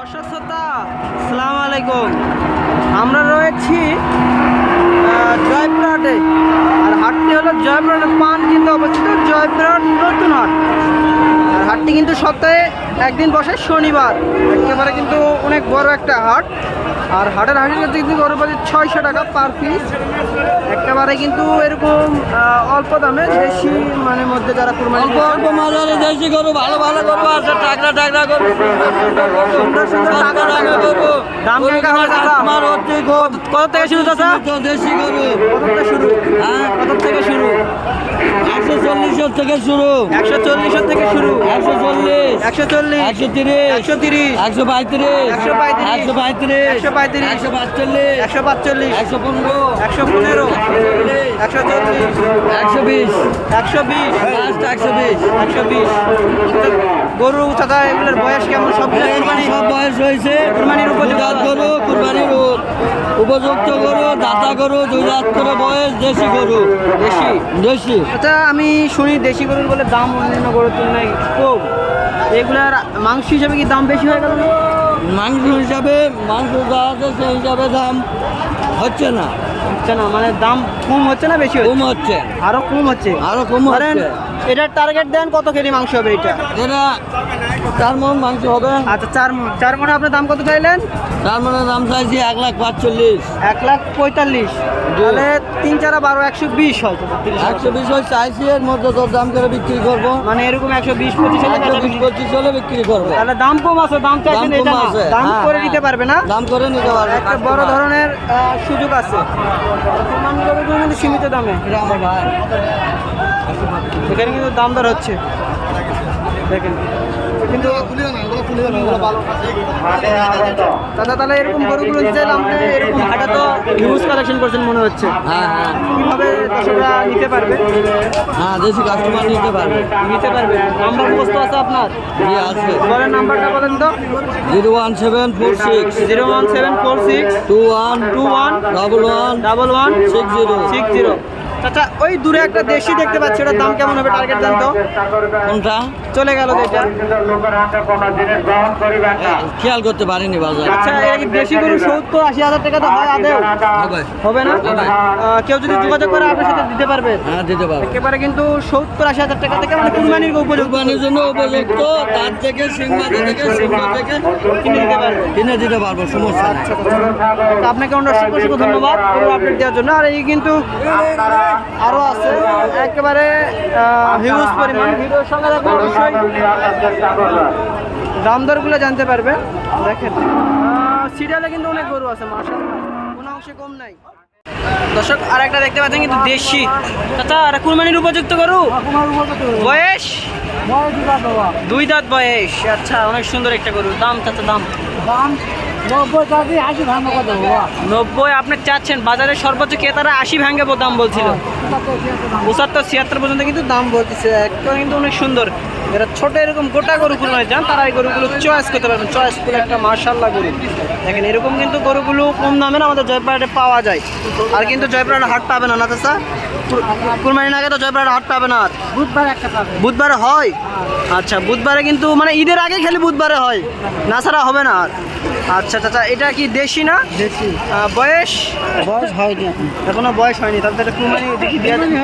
দর্শক শ্রোতা, আসসালামু আলাইকুম। আমরা রয়েছি জয়পুরহাটে, আর হাটটি হলো জয়পুরহাটের পান কিন্তু অবস্থিত জয়পুরহাট নতুন হাট। আর হাটটি কিন্তু সপ্তাহে একদিন বসে শনিবার, একেবারে কিন্তু অনেক বড় একটা হাট। আর হাটের কিন্তু গরু পাচ্ছে 600 টাকা পার পিস, একেবারে কিন্তু এরকম অল্প দামে দেশি মানে মধ্যে যারা কুরবানি অল্প মাঝারি দেশি গরু ভালো ভালো গরু আছে, টাকরা গরু দাম কেমন হয় চাচা? আমার হচ্ছে কত থেকে শুরু চাচা? দেশি গরু কত থেকে শুরু? হ্যাঁ, কত থেকে শুরু? 140 থেকে শুরু, 140 থেকে শুরু, 140, 140, 130, 130, 135, 135, 145, 145, 145, 115, 115, 140, 120, 120, লাস্ট 120। 120। গরু চাচা এগুলোর বয়স কেমন? সব সব বয়স হয়েছে, কুরবানির উপযুক্ত গরু, কুরবানির উপযুক্ত গরু, দাতা গরু, 2 দাঁত করে বয়স, দেশি গরু, দেশি। দেশি। আচ্ছা, আমি শুনি দেশি গরুর বলে দাম অন্যান্য গরুর তুলনায় কম, এগুলার মাংস হিসাবে কি দাম বেশি হয়ে গেল? মাংস হিসাবে মাংস যা আছে সেই হিসাবে দাম হচ্ছে না, হচ্ছে না, মানে দাম কম হচ্ছে না বেশি কম হচ্ছে? হচ্ছে, আরো কম হচ্ছে। আরো কম ধরেন হচ্ছে। এটার টার্গেট দেন কত কেজি মাংস হবে এটা? এটা 4 মণ মাংস হবে। আচ্ছা, 4 মণ আপনার দাম কত চাইলেন? তার মানে দাম চাইছি 1,45,000। 1,45,000, তাহলে 3 4 12 120 হয় তো, 120 হয় চাইছি, এর মধ্যে তোর দাম করে বিক্রি করবো। মানে এরকম 120-25 হলে বেচা বিক্রি। 120-25 হলে বিক্রি করবো। তাহলে দাম কম আছে, দাম চাইছেন দাম কম এটা না, আছে, দাম হ্যাঁ, করে হ্যাঁ। নিতে পারবে না? দাম করে নিতে পারবে, একটা বড় ধরনের সুযোগ আছে। কুরবানি গরুগুলো কিন্তু সীমিত দামে, এটা আমার ভাই। এখানে কিন্তু দাম দর হচ্ছে দেখেন। কিন্তু দাদা, তাহলে এরকম গরুগুলো চাইলে আপনি এরকম হাটে তো হিউজ কালেকশন করছেন মনে হচ্ছে, হ্যাঁ হ্যাঁ কিভাবে দর্শকরা নিতে পারবে? হ্যাঁ, দেশি কাস্টমার নিতে পারবে। নাম্বার মুখস্থ আছে আপনার? জি আছে। বলেন নাম্বারটা বলেন তো। 01746 01746 21 21 11 11 60 60। আচ্ছা, ওই দূরে একটা দেশি দেখতে পাচ্ছি, ওটার দাম কেমন হবে? টার্গেট দেন তো। কোনটা? চলে গেল যেটা। খেয়াল করতে পারিনি বাজার। আচ্ছা, এই দেশি গরু 70-80 হাজার টাকা তো হয় আদেও? হবে। হবে না? হবে। কেউ যদি যোগাযোগ করে আপনার সাথে দিতে পারবে? হ্যাঁ, দিতে পারবে। একেবারে কিন্তু 70-80 হাজার টাকা থেকে মানে কুরবানির উপযুক্ত কুরবানির জন্য উপযুক্ত, তার থেকে সিংহ থেকে কিনে দিতে পারবে। কিনে দিতে পারবো, সমস্যা নেই। তো আপনাকে অসংখ্য ধন্যবাদ পুরো আপডেট দেওয়ার জন্য। আর এই কিন্তু আরও আছে একেবারে হিউজ পরিমাণ। ভিডিওর সঙ্গে থাকবেন, অবশ্যই দাম দরগুলো জানতে পারবেন। দেখেন সিরিয়ালে কিন্তু অনেক গরু আছে, মাশাআল্লাহ, কোনো অংশে কম নাই। দর্শক, আর একটা দেখতে পাচ্ছেন কিন্তু দেশি। আচ্ছা, আর কুরবানির উপযুক্ত গরু, বয়স 2 দাঁত বয়স। আচ্ছা, অনেক সুন্দর একটা গরু। দাম চাচা, দাম 90 আপনি চাচ্ছেন, বাজারে সর্বোচ্চ ক্রেতারা 80 ভাঙে দাম বলছিল, 75-76 পর্যন্ত কিন্তু দাম বলতেছে। একটা কিন্তু অনেক সুন্দর। এরা ছোট এরকম গোটা গরু কুরবানি যান, তারা এই গরুগুলো চয়েস করতে পারবেন। চয়েসফুল একটা মাশাআল্লাহ গরু দেখেন। এরকম কিন্তু গরুগুলো কম দামে আমাদের জয়পুরহাটে পাওয়া যায়। আর কিন্তু জয়পুরহাটে হাট পাবে না, না চাচা? কুরবানির আগে তো জয়পুরহাটে হাট পাবে না। আর বুধবার একটা পাবে। বুধবারে হয়? আচ্ছা, বুধবারে কিন্তু মানে ঈদের আগে খালি বুধবারে হয়, না ছাড়া হবে না আর। আচ্ছা চাচা, এটা কি দেশি না? দেশি। বয়স হয়নি এখনো বয়স হয়নি, তাহলে তো এটা কুরবানি দেখি দেওয়া যাবে।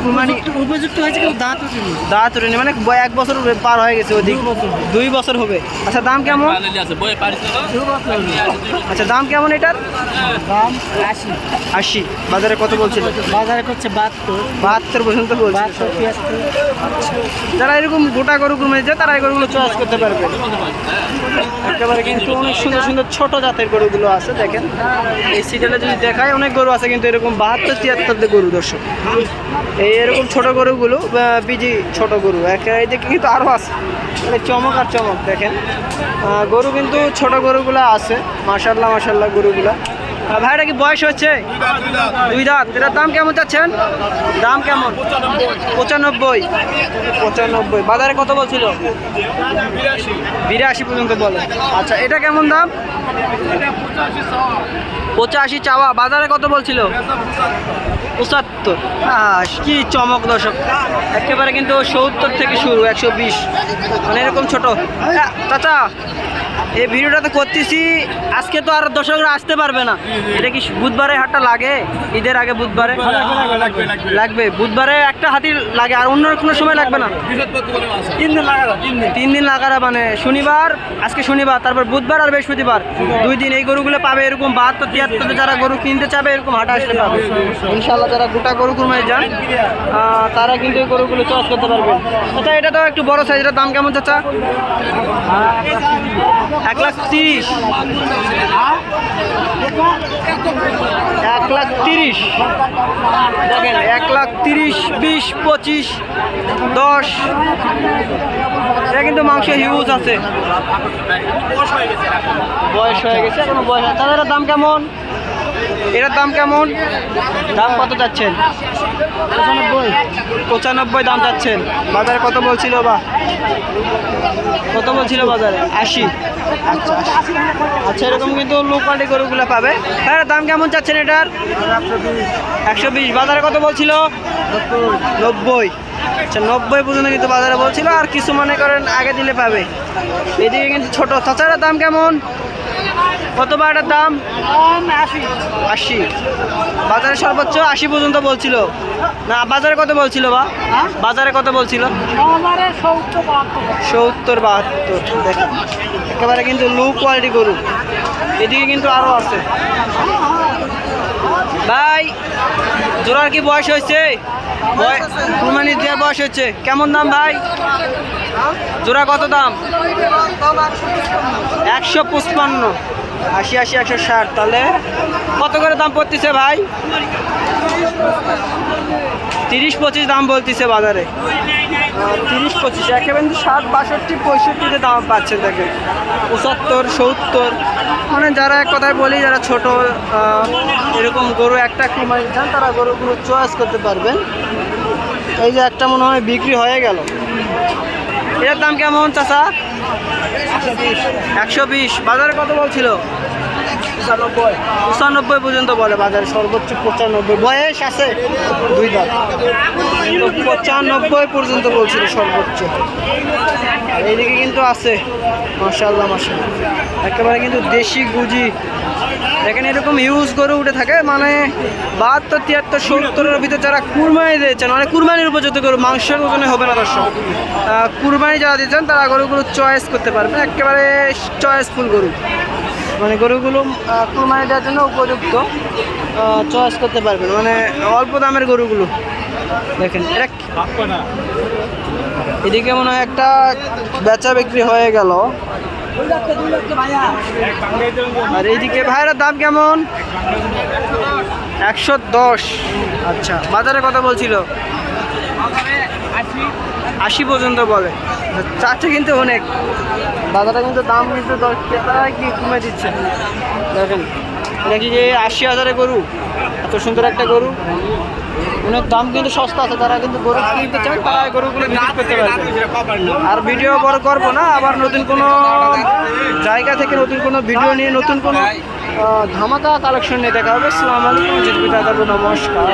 কুরবানি উপযুক্ত হয়েছে, কিন্তু দাঁত উঠেনি। দাঁত উঠেনি, মানে 1 বছর পার হয়ে গেছে, ওদিক 2 বছর হবে। আচ্ছা, দাম কেমন? আচ্ছা, দাম কেমন এটার? দাম 80। 80। বাজারে কত বলছিল? বাজারে করছে 72 72 পর্যন্ত বলছে। 72 আচ্ছা, যারা এরকম গোটা গরু কুরবানি যায় তারা এই গরুগুলো চয়েস করতে পারবে। একেবারে কিন্তু অনেক সুন্দর সুন্দর ছোট জাতের গরুগুলো আছে দেখেন। এই সিরিয়ালে যদি দেখায় অনেক গরু আছে কিন্তু এরকম 72-73 গরু। দর্শক, এই এরকম ছোট গরুগুলো বিজি ছোট গরু এই দিকে কিন্তু আরও আছে, মানে চমক আর চমক দেখেন। গরু কিন্তু ছোট গরুগুলো আছে, মাশাআল্লাহ মাশাআল্লাহ গরুগুলা। ভাইটা কি বয়স হচ্ছে? 2 দাঁত। এটার দাম কেমন চাচ্ছেন? দাম কেমন? 95। বাজারে কত বলছিল? 82 পর্যন্ত বলে। আচ্ছা, এটা কেমন দাম? 85 চাওয়া, বাজারে কত বলছিল? 75। কি চমক দর্শক, একেবারে কিন্তু 70 থেকে শুরু, 120, মানে এরকম ছোট। চাচা, এই ভিডিওটা তো করতেছি আজকে, তো আর দর্শকরা আসতে পারবে না। এটা কি বুধবারে হাটটা লাগে? ঈদের আগে বুধবারে লাগবে? বুধবারে একটা হাতি লাগে, আর অন্য কোনো সময় লাগবে না? 3 দিন লাগারা, মানে শনিবার, আজকে শনিবার, তারপর বুধবার আর বৃহস্পতিবার, 2 দিন এই গরুগুলো পাবে। এরকম 72-73 যারা গরু কিনতে চাবে এরকম হাটে আসলে পাবে ইনশাল্লাহ। যারা গোটা গরু কুরবানি যান তারা কিন্তু এই গরুগুলো চয়েস করতে পারবেন। আচ্ছা, এটা তো একটু বড় সাইজ, এটার দাম কেমন চাচা? 1,30,000। 1,30,000 দেখেন, 1,30,000, 20, 25, 10। এটা কিন্তু মাংস হিউজ আছে, বয়স হয়ে গেছে, এখনো বয়স আছে। তাহলে এটার দাম কেমন? এটার দাম কেমন? দাম কত চাচ্ছেন? 95 দাম চাচ্ছেন। বাজারে কত বলছিল বা কত বলছিল বাজারে? 80। আচ্ছা আচ্ছা, এরকম কিন্তু লো কোয়ালিটি গরুগুলো পাবে। হ্যাঁ, দাম কেমন চাচ্ছেন এটার? 120। বাজারে কত বলছিল? 90। আচ্ছা, 90 পর্যন্ত কিন্তু বাজারে বলছিল, আর কিছু মনে করেন আগে দিলে পাবে। এদিকে কিন্তু ছোট। তাছাড়া দাম কেমন? কত বা এটার দাম? 80। বাজারে সর্বোচ্চ 80 পর্যন্ত বলছিল না? বাজারে কত বলছিল বা? বাজারে কত বলছিল? 70-72। দেখেন, একেবারে কিন্তু লো কোয়ালিটি গরু। এদিকে কিন্তু আরও আছে ভাই। জোড়ার কি বয়স হয়েছে? কুরবানি দেওয়ার বয়স হচ্ছে। কেমন দাম ভাই? জোড়া কত দাম? 155। 80, 160। তাহলে কত করে দাম পড়তেছে ভাই? 30-25 দাম বলতেছে বাজারে। 30-25, একেবারে 60-62, 65-তে দাম পাচ্ছেন। দেখেন 75-70, মানে যারা এক কথায় বলি, যারা ছোট এরকম গরু একটা কুরবানি চান তারা গরুগুলো চয়েস করতে পারবেন। এই যে একটা মনে হয় বিক্রি হয়ে গেল। এটার দাম কেমন চাচা? 120। বাজারে কত বলছিল? 95 পর্যন্ত বলে বাজারে, সর্বোচ্চ 95। বয়স আছে 2 দাঁত, 95 পর্যন্ত বলছিল সর্বোচ্চ। এইদিকে কিন্তু আছে মাশাআল্লাহ মাশাআল্লাহ, একেবারে কিন্তু দেশি গুজি। দেখেন এরকম হিউজ গরু উঠে থাকে, মানে 72-73-70-এর ভিতরে যারা কুরবানি দিয়েছেন, মানে কুরবানির উপযুক্ত গরু, মাংসের ওজনে হবে না দর্শক। কুরবানি যারা দিচ্ছেন তারা গরুগুলো চয়েস করতে পারবেন, একেবারে চয়েসফুল গরু, মানে গরুগুলো কুরবানি দেওয়ার জন্য উপযুক্ত, চয়েস করতে পারবেন, মানে অল্প দামের গরুগুলো। দেখেন এটা এদিকে মনে হয় একটা বেচা বিক্রি হয়ে গেল। আর এইদিকে ভাইয়ের দাম কেমন? 110। আচ্ছা, বাজারে কথা বলছিল 80 পর্যন্ত বলে। চাচ্ছে কিন্তু অনেক, বাজারে কিন্তু দাম কিন্তু 10 টাকা কি কমে দিচ্ছে। দেখেন এটা কি যে 80,000 গরু, এত সুন্দর একটা গরু, অনেক দাম কিন্তু সস্তা আছে। তারা কিন্তু গরু কিনতে চান, তারা গরুগুলো ভিজিট করতে পারবে। আর ভিডিও বড় করবো না, আবার নতুন কোনো জায়গা থেকে নতুন কোনো ভিডিও নিয়ে নতুন কোনো ধামাকা কালেকশন নিয়ে দেখা হবে। আসসালামু আলাইকুম, নমস্কার।